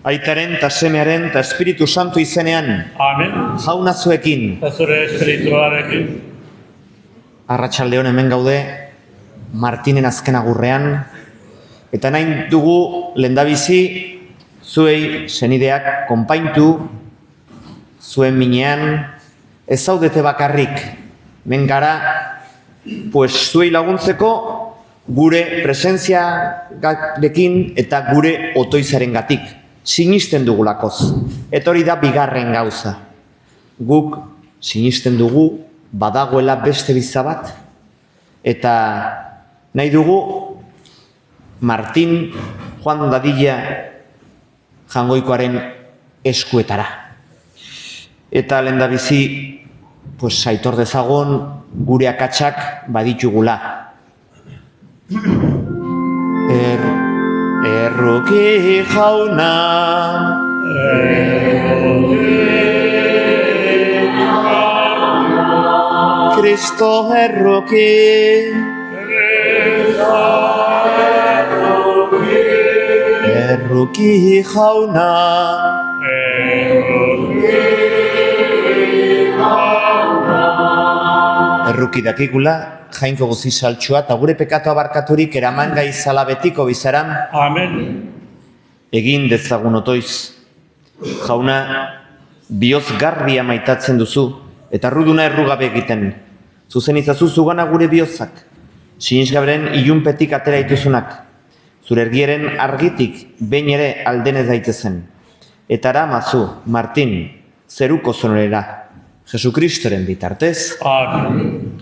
Aitaren, eta Semearen, eta Espiritu Santu izenean. Amen. Jauna zuekin. Eta zure espirituarekin. Arratsaldeon hemen gaude, Martinen azken agurrean. Eta nahi dugu lehendabizi zuei senideak konpaintu, zuen minean, ez zaudete bakarrik. Men gara, zuei laguntzeko gure presentziarekin eta gure otoizaren gatik. Sinisten dugulakoz. Eta hori da bigarren gauza. Guk sinisten dugu badagoela beste biza bat. Eta nahi dugu Martin joan dadila Jangoikoaren eskuetara. Eta lehendabizi aitor dezagon gure akatsak baditugula. Erruki jauna, Kristo erruki, erruki jauna, erruki dakikula, jainko guzi saltxua, eta gure pekatu abarkaturik eraman gaizala betiko bizaran. Amen. Egin dezagun otoiz. Jauna, bioz garbia maitatzen duzu, eta ruduna errugabe egiten. Zuzen izazu zugana gure biozak. Sinisgaberen ilunpetik atera ituzunak. Zure ergieren argitik behin ere aldenez daitezen. Eta aramazu, Martin, zeruko zonorera, Jesukristoren bitartez. Amen.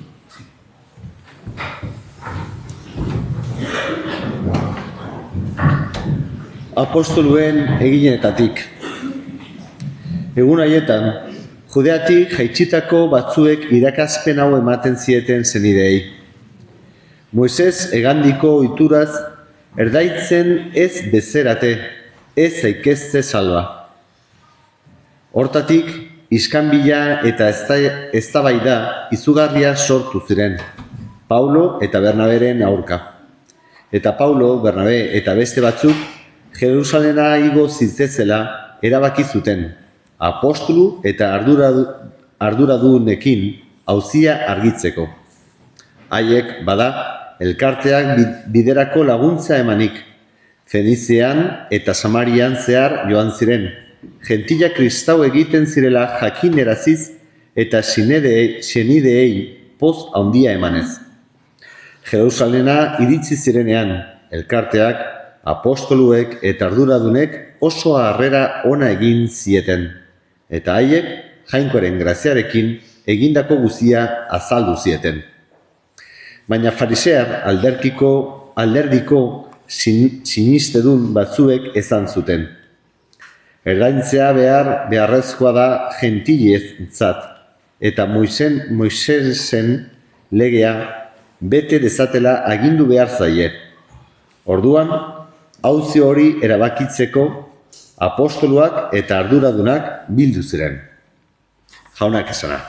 Apostoluen eginetatik. Egun haietan, Judeatik jaitsitako batzuek irakaspen hau ematen zieten zenidei. Moises egandiko ohituraz erdaitzen ez bezerate, ez zaitezte salba. Hortatik, iskanbila eta eztabaida izugarria sortu ziren, Paulo eta Bernaberen aurka. Eta Paulo, Bernabe eta beste batzuk Jerusalena igo zitezela erabaki zuten, apostolu eta arduradunekin auzia argitzeko. Haiek, bada, elkarteak biderako laguntza emanik, Fenizian eta Samarian zehar joan ziren, gentila kristau egiten zirela jakineraziz eta senideei poz handia emanez. Jerusalena iritsi zirenean, elkarteak, apostoluek eta arduradunek oso harrera ona egin zieten, eta haiek jainkoaren graziarekin egindako guzia azaldu zieten. Baina farisear alderdiko sinistedun batzuek esan zuten. Erdaintzea beharrezkoa da gentilentzat, eta Moisesen legea bete dezatela agindu behar zaie. Orduan, auzi hori erabakitzeko apostoluak eta arduradunak bildu ziren. Jaunak esana.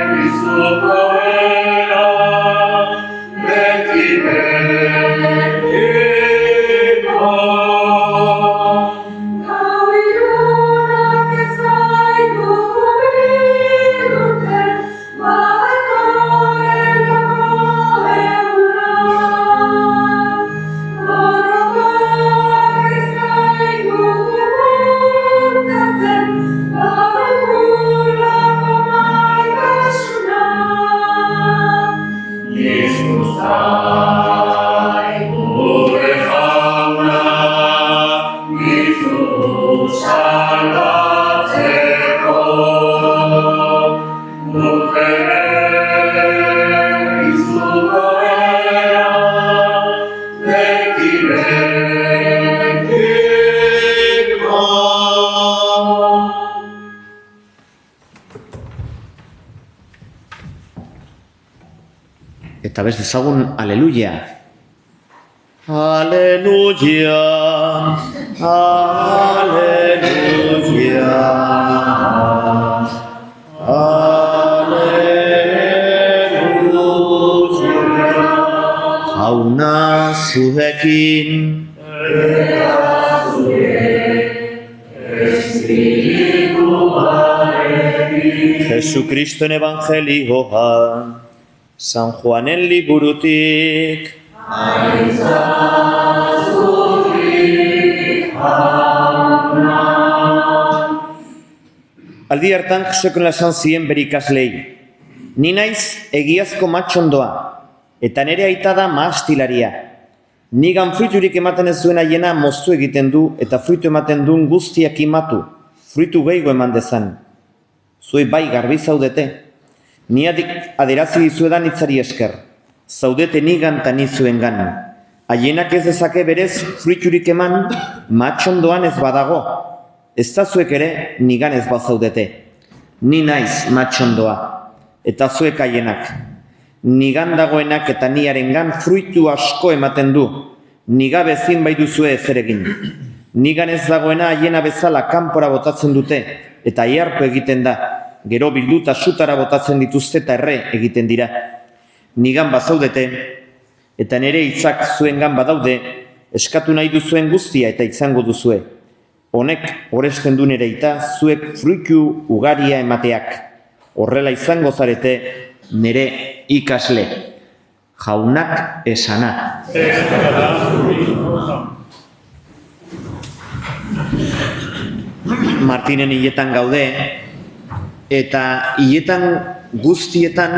Cristo Eta bez dezagun aleluia. Aleluia, aleluia, aleluia. Jauna zuekin, Jesukriston evangelioa, San Juanen liburutik. Aldi hartan Jesuek esan zien bere ikaslei, ni naiz egiazko matxondoa, eta nire aita da mahastilaria. Nigan fruiturik ematen ez duen aiena moztu egiten du, eta fruitu ematen duen guztiak imatu, fruitu gehiago eman dezan. Zuei bai garbi zaudete, ni aderazi dizuedan hitzari esker, zaudete nigan eta ni zuengan. Haienak ez dezake berez fruiturik eman, matxondoan ez badago. Ez da zuek ere nigan ez bazaudete. Ni naiz matxondoa, eta zuek haienak. Nigan dagoenak eta niarengan fruitu asko ematen du. Nigabe ezin bai duzue ezer egin. Nigan ez dagoena haiena bezala kanpora botatzen dute, eta ihartu egiten da. Gero bilduta sutara botatzen dituzte eta erre egiten dira. Nigan bazaudete, eta nire hitzak zuengan badaude, eskatu nahi duzuen guztia eta izango duzue. Honek oresten du nire ita zuek fruitu ugaria emateak. Horrela izango zarete nire ikasle. Jaunak esana. Martinen hiletan gaude, eta hiletan guztietan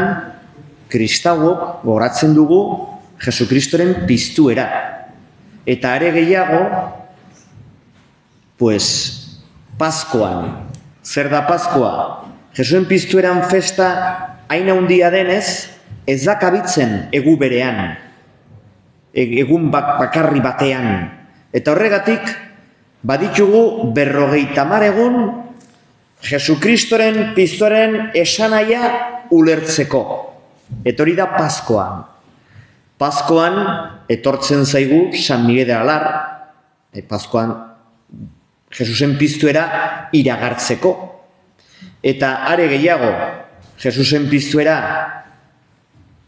kristauok goratzen dugu Jesukristoren piztuera. Eta are gehiago, Paskoan. Zer da Paskoa? Jesusen piztueran festa hain handia denez, ez da kabitzen egu berean, egun bakarri batean. Eta horregatik, baditugu 50 egun Jesukristoren piztuaren esanaia ulertzeko. Eta hori da Paskoan. Paskoan etortzen zaigu San Miguel de Alar, Paskoan Jesusen piztuera iragartzeko. Eta are gehiago, Jesusen piztuera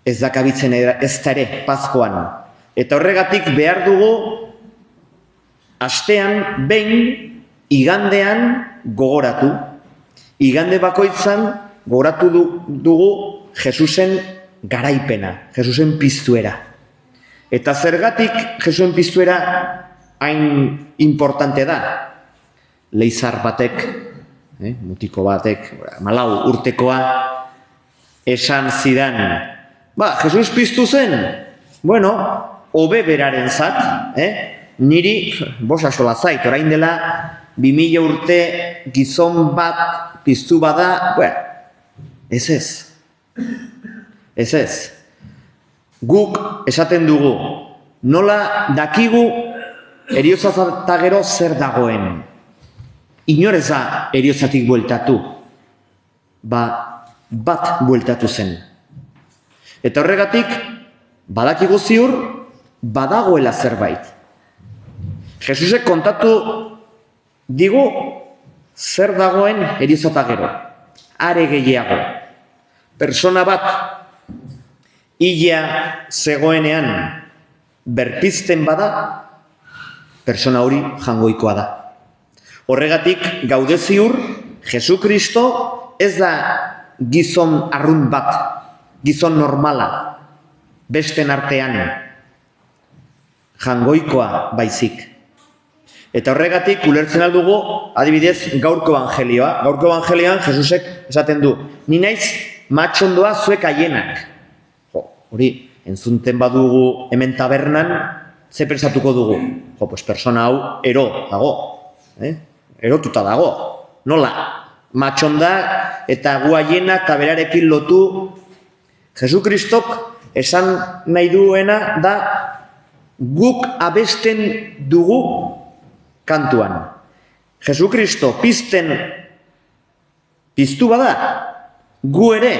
ez da kabitzen ez da ere Paskoan. Eta horregatik behar dugu astean behin igandean gogoratu. Igande bakoitzan gogoratu dugu Jesusen garaipena, Jesusen piztuera. Eta zergatik Jesusen piztuera hain importante da? Leizar batek, mutiko batek, 14 urtekoa, esan zidan, Jesus piztu zen, hobe beraren zat, niri, bosasola zait, orain dela 2000 urte gizon bat piztu bada, ez. Guk esaten dugu, nola dakigu heriotza eta gero zer dagoen. Inorez da heriotzatik bueltatu, bat bueltatu zen. Eta horregatik, badakigu ziur, badagoela zerbait. Jesusek kontatu digu zer dagoen heriotza eta gero. Are gehiago. Persona bat hila zegoenean berpizten bada, persona hori jangoikoa da. Horregatik gaude ziur, Jesukristo ez da gizon arrunt bat, gizon normala, besten artean, jangoikoa baizik. Eta horregatik ulertzen aldugu, adibidez, gaurko evangelioa. Gaurko evangelioan Jesusek esaten du, ni naiz matxondoa zuek haienak. Hori, entzunten badugu hemen tabernan, ze pensatuko dugu? Persona hau ero dago, erotuta dago. Nola? Matxonda eta gu haienak eta berarekin lotu. Jesukristok esan nahi duena da guk abesten dugu kantuan. Jesukristo piztu bada, gu ere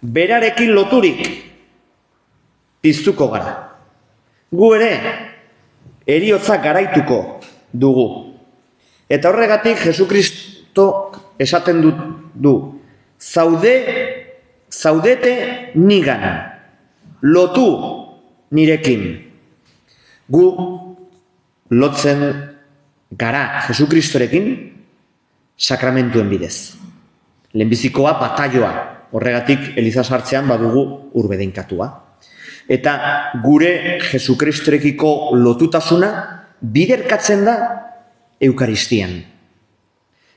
berarekin loturik piztuko gara. Gu ere, heriotza garaituko dugu. Eta horregatik Jesukristo esaten du, zaudete nigan, lotu nirekin. Gu lotzen gara Jesukristorekin sakramentuen bidez. Lehenbizikoa bataioa, horregatik eliza sartzean badugu urbedeinkatua. Eta gure Jesukristorekiko lotutasuna biderkatzen da Eukaristian.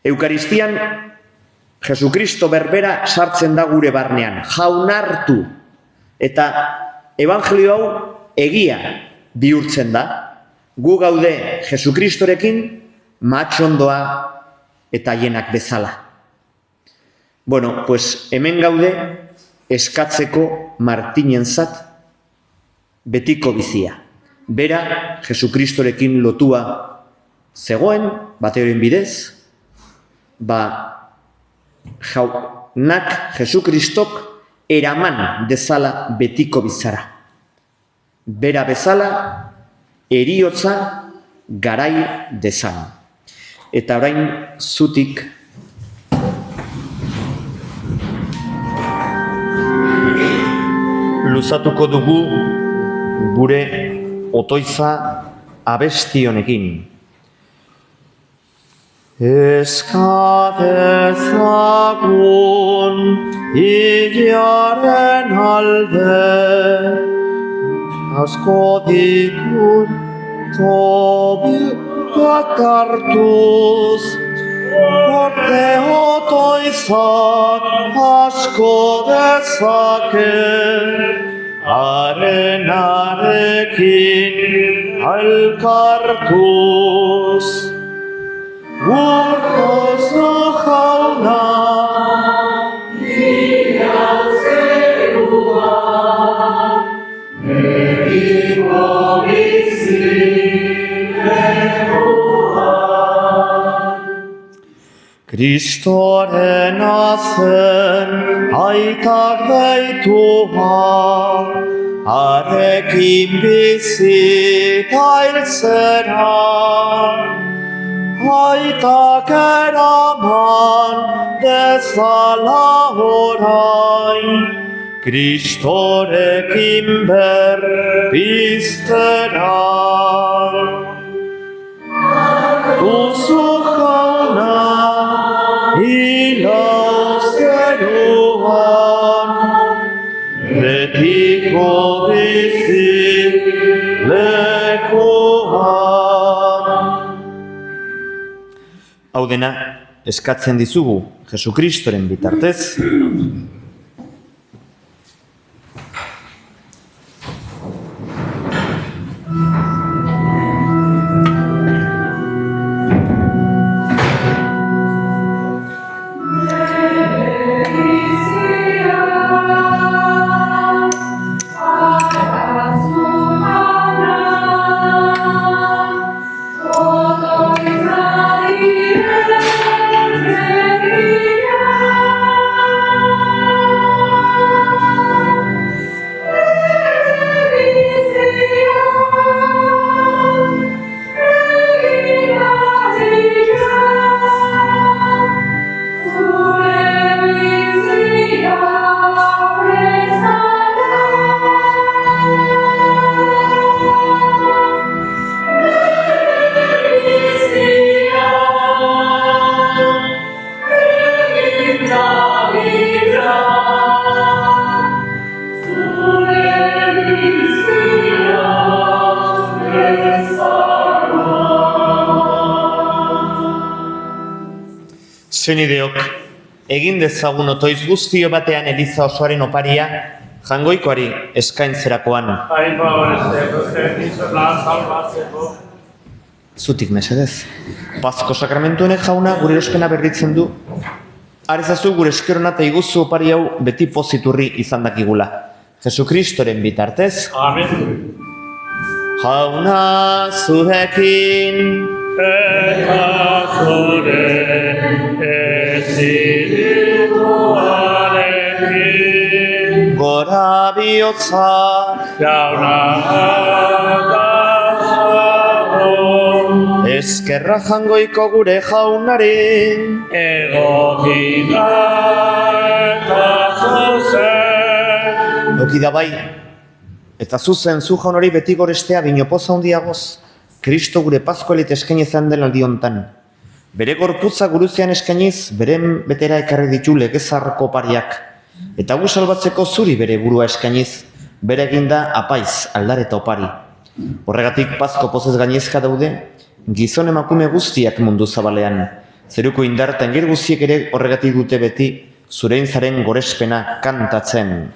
Eukaristian Jesukristo berbera sartzen da gure barnean, jaunartu. Eta evangelio hau egia bihurtzen da. Gu gaude Jesukristorekin matxondoa eta hienak bezala. Bueno, pues hemen gaude eskatzeko Martinentzat betiko bizia. Bera Jesukristorekin lotua zegoen, bateoren bidez, jaunak Jesukristok eraman dezala betiko bizara. Bera bezala, heriotza garai dezan. Eta orain zutik luzatuko dugu gure otoiza abesti honekin. Eskadezagun hilaren alde, asko ditut tobiak hartuz, orte otoizak asko dezake, arenarekin alkartuz. Urkozu jauna, nira zerua, egiko bizi lekua. Kristoren azen aitak deitua, arekin bizi tailtzera. Aitak eraman dezala orain, Kristorekin berbiztera. Duzu jauna, ilauzteruan, betiko bizi lekuan. Hau dena eskatzen dizugu Jesukristoren bitartez. Senideok, egin dezagun otoiz guztio batean eliza osoaren oparia jangoikoari eskaintzerakoan. Zutik mesedez. Pazko sakramentuenek jauna gure eroskena berritzen du. Arezazu gure eskerona eta iguzu opari hau beti poziturri izan dakigula. Jesukristoren bitartez. Amen. Jauna zurekin. Eta zure espirituarekin Gora bihotzak jauna Eskerra jangoiko gure jaunari, egokina eta zuzen. Oki da bai, eta zuzen zu jaun hori beti gorestea binopoza handiagoz, Kristo gure Paskoelit eskaini izan den aldi hontan. Bere gorputza guruzean eskainiz, beren betera ekarri ditu legezarko pariak, eta gu salbatzeko zuri bere burua eskainiz, bere eginda apaiz aldar eta opari. Horregatik Pasko pozez gainezka daude, gizon emakume guztiak mundu zabalean, zeruko indartan gir guztiek ere horregatik dute beti, zurein zaren gorespena kantatzen.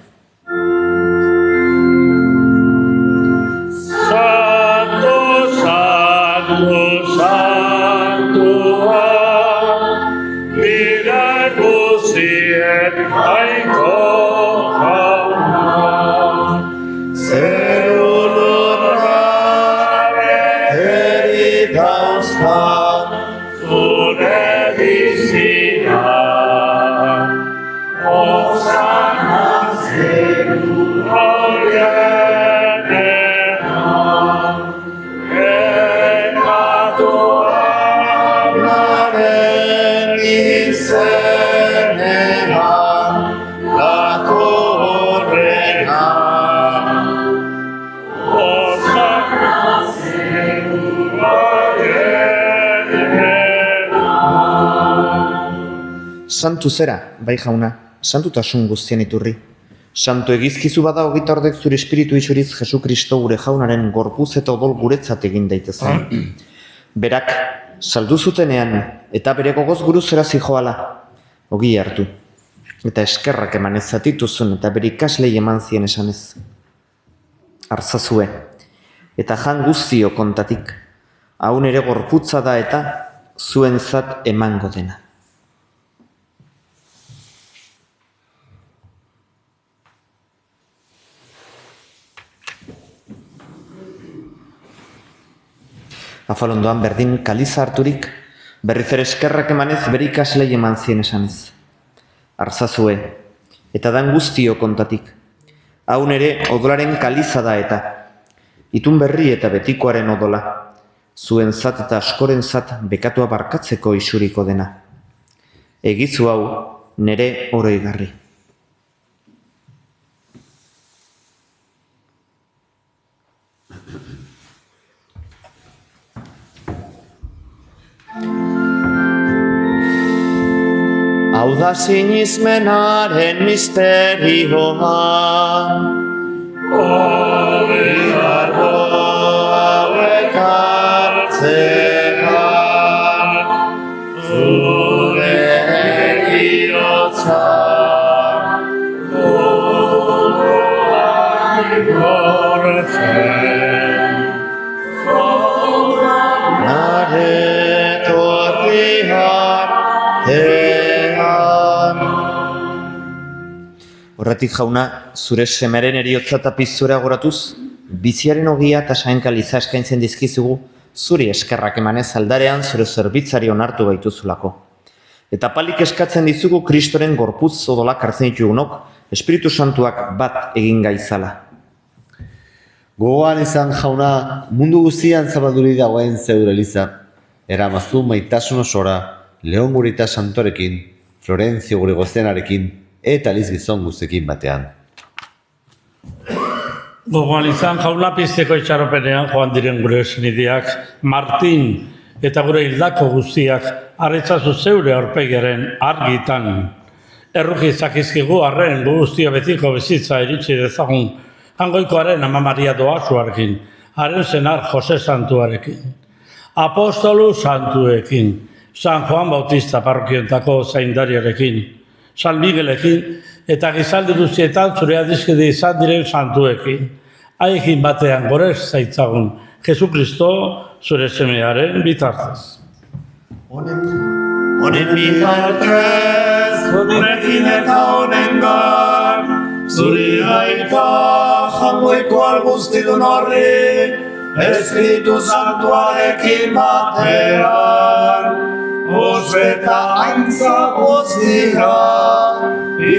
Santo, santo, santua, nire guztien aiko jauna. Zeru lurra beteri dauzka, Zure bizina, osana zeru horienean, ekatuan Naren izenean, latorrenan. osana zeru horienean. Santu zera, bai jauna, santutasun guztien iturri. Santu egizkizu bada hogeita ordek zure espiritu isuriz Jesu Kristo gure jaunaren gorpuz eta odol guretzat egin daitezen. Berak, saldu zutenean eta bere gogoz guru zera zijoala, ogi hartu. Eta eskerrak emanez zatituzun eta bere ikaslei eman zien esanez. Artzazue, eta jan guztio kontatik, hau nere gorputza da eta zuentzat emango dena. Afalondoan berdin kaliza harturik, berriz ere eskerrak emanez bere ikaslei eman zien esanez. Artzazue, eta dan guztio kontatik, hau nere odolaren kaliza da eta, itun berri eta betikoaren odola, zuentzat eta askorentzat bekatua barkatzeko isuriko dena. Egizu hau nere oroigarri. Hau da sinizmenaren misterioa, Obiarro hauek hartzea, zure egirotza, nare torri artean. Horretik jauna, zure semeren eriotza eta pizzura goratuz, biziaren ogia eta sainkaliza eskaintzen dizkizugu, zuri eskerrak emanez aldarean zure zerbitzari onartu baituzulako. Eta palik eskatzen dizugu Kristoren gorputz odolak hartzen ditugunok, Espiritu Santuak bat egin gaizala. Gogoan izan jauna, mundu guztian zabalduri dagoen zeure eliza. Eramazu maitasun osora, Leon gurita santorekin, Florentzio gure gozenarekin, eta Liz gizon guztekin batean. Gogoan izan jauna pizteko itxaropenean joan diren gure senideak, Martin eta gure hildako guztiak arretzazu zeure aurpegiaren argitan. Erruki zakizkigu arren guztia betiko bizitza iritsi dezagun, hangoikoaren Ama Maria doazuarekin, haren senar Jose Santuarekin, apostolu santuekin, San Juan Bautista parrokiontako zaindariarekin, San Miguelekin eta gizaldi guztietan zure adiskide izan diren santuekin. Haiekin batean gorez zaitzagun, Jesu Kristo zure semearen bitartez. Honen bitartez, honekin eta honengan, zuri aita jangoiko alguztidun horri, Espiritu Santuarekin batean, osbeta aintza guztira,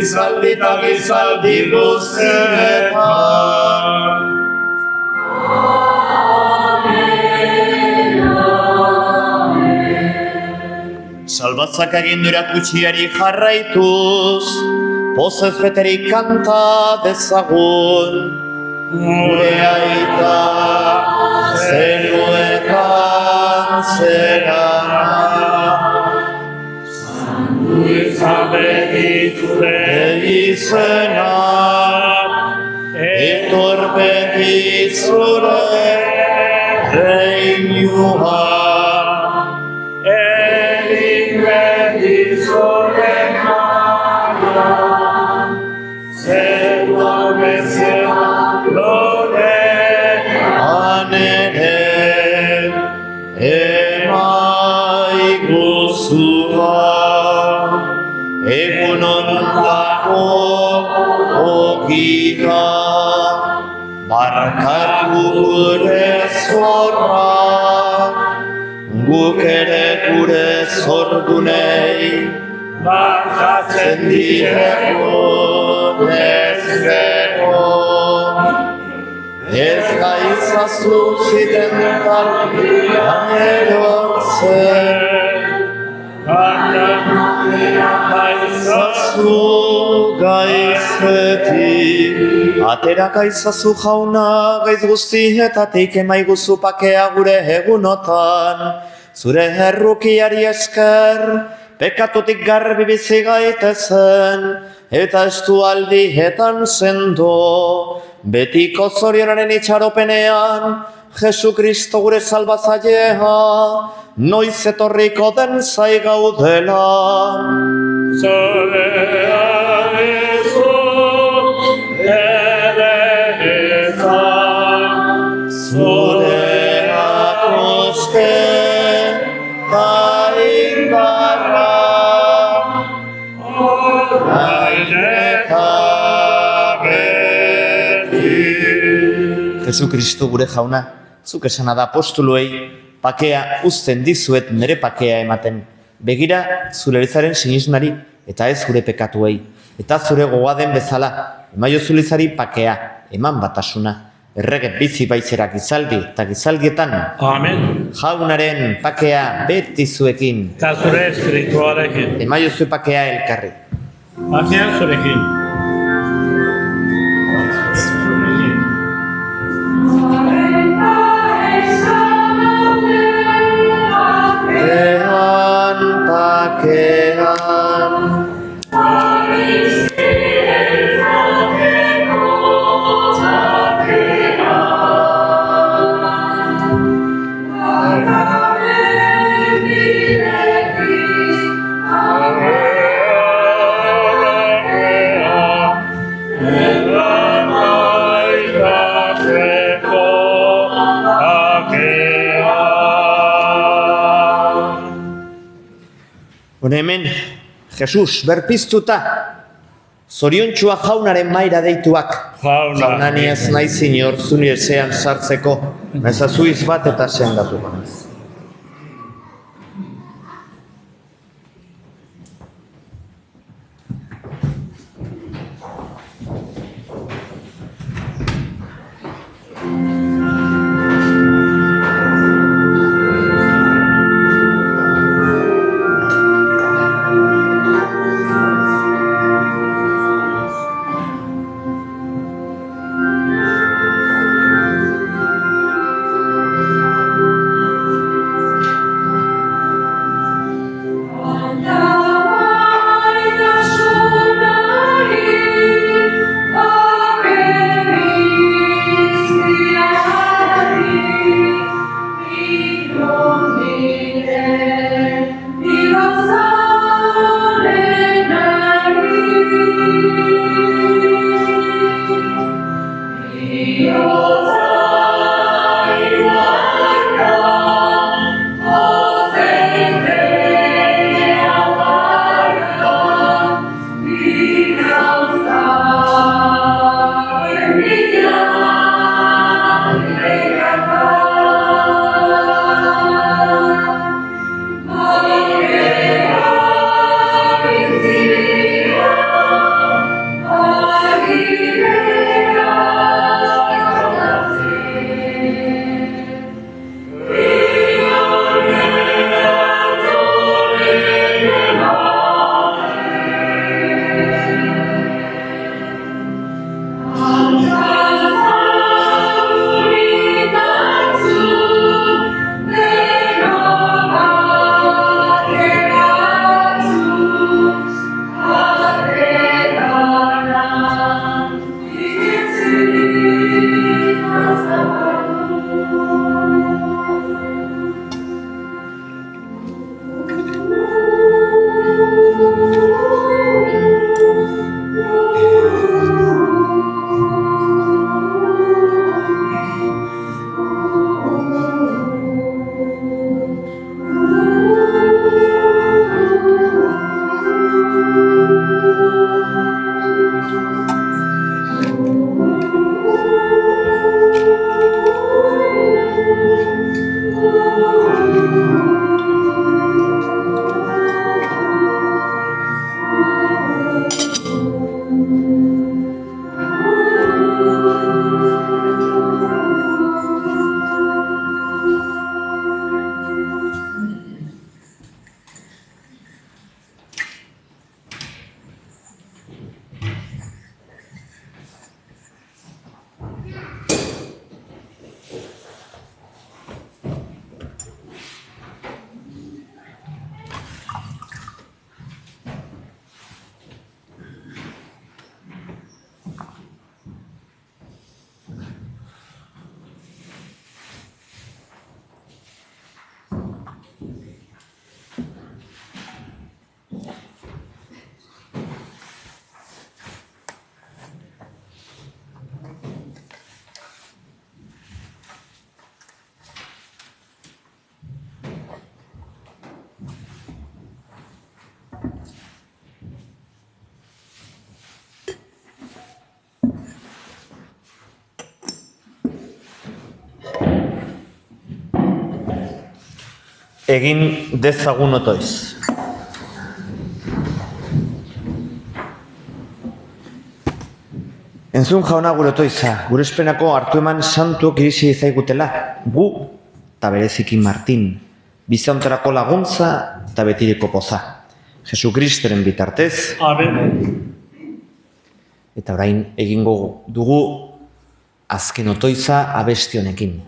izaldi eta gizaldi guztietan. Salbatzak agindu erakutsiari jarraituz, pozez beterik kanta dezagun. Gure aita zeruetan zera, izena, etor beti zure reinua. Egin beti zure maia, zerua bezala lore anere, emaiguzua. Egun ondako ogira, barkatu gure zorra, guk ere gure zordunei, barkatzen direko ezbeko. Ez gaizazu ziten taldean erortzen, gaizazu gaizetik. Atera gaizazu jauna, gaiz guztietatik emaiguzu pakea gure egunotan. Zure errukiari esker, pekatutik garbi bizi gaitezen, eta estualdietan sendo. Betiko zorionaren itxaropenean, Jesu Kristo gure salbatzailea, noiz etorriko den zai gaudela. Zorea ezu ere ezan, zureak oste da indarra, orain eta beti. Jesu Kristo gure jauna, zuk esana da apostoluei, pakea uzten dizuet nire pakea ematen. Begira zure elizaren sinismari eta ez zure pekatuei. Eta zure gogoa den bezala, emaiozu elizari pakea, eman batasuna. Errege bizi baizera gizaldi eta gizaldietan. Amen. Jaunaren pakea beti zuekin. Eta zure espirituarekin. Emaiozu pakea elkarri. Pakea zurekin. Pakean hemen, Jesus, berpiztuta, zoriontxua jaunaren maira deituak. Jaunani ez naiz inor zuni ezean sartzeko, ezazu izbat eta sendatu banez. Egin dezagun otoiz. Entzun jauna gure otoiza, gure espenako hartu eman santuok irisi izaigutela, gu eta bereziki Martin, bizauntarako laguntza eta betiriko poza. Jesukristeren bitartez. Amen. Eta orain egingo dugu azken otoiza abesti honekin.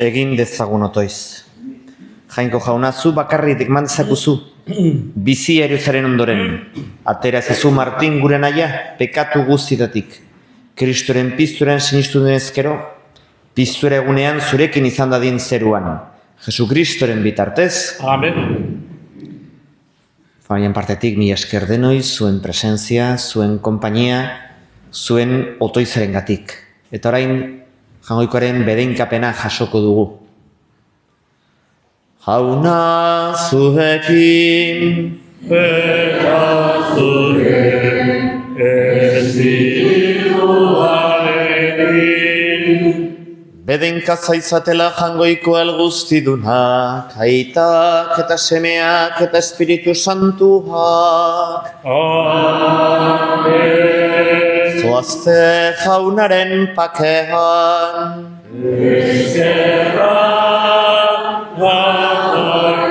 Egin dezagun otoiz. Jainko jauna, zu bakarrik mantzakuzu, bizi eriozaren ondoren. Atera ezazu Martin gure naia, pekatu guztietatik. Kristoren pizturen sinistu denezkero, piztura egunean zurekin izan dadin zeruan. Jesukristoren bitartez. Amen. Familian partetik mi esker denoi, zuen presentzia, zuen konpainia, zuen otoizaren gatik. Eta orain, jangoikoaren bedeinkapena jasoko dugu. Jauna zuekin, Eta zure espirituarekin, bedeinka zaizatela jangoiko alguztidunak, aitak eta semeak eta Espiritu Santuak. Amen. Zoazte jaunaren pakean. Eskerra bakarkoari.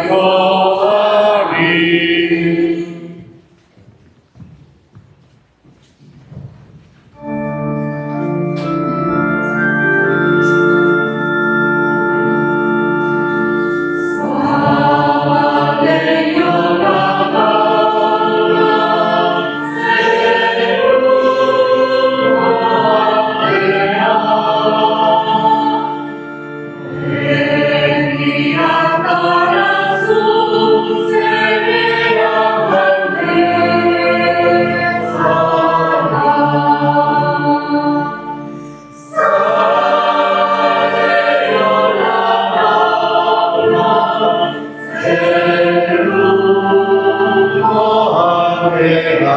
Amen.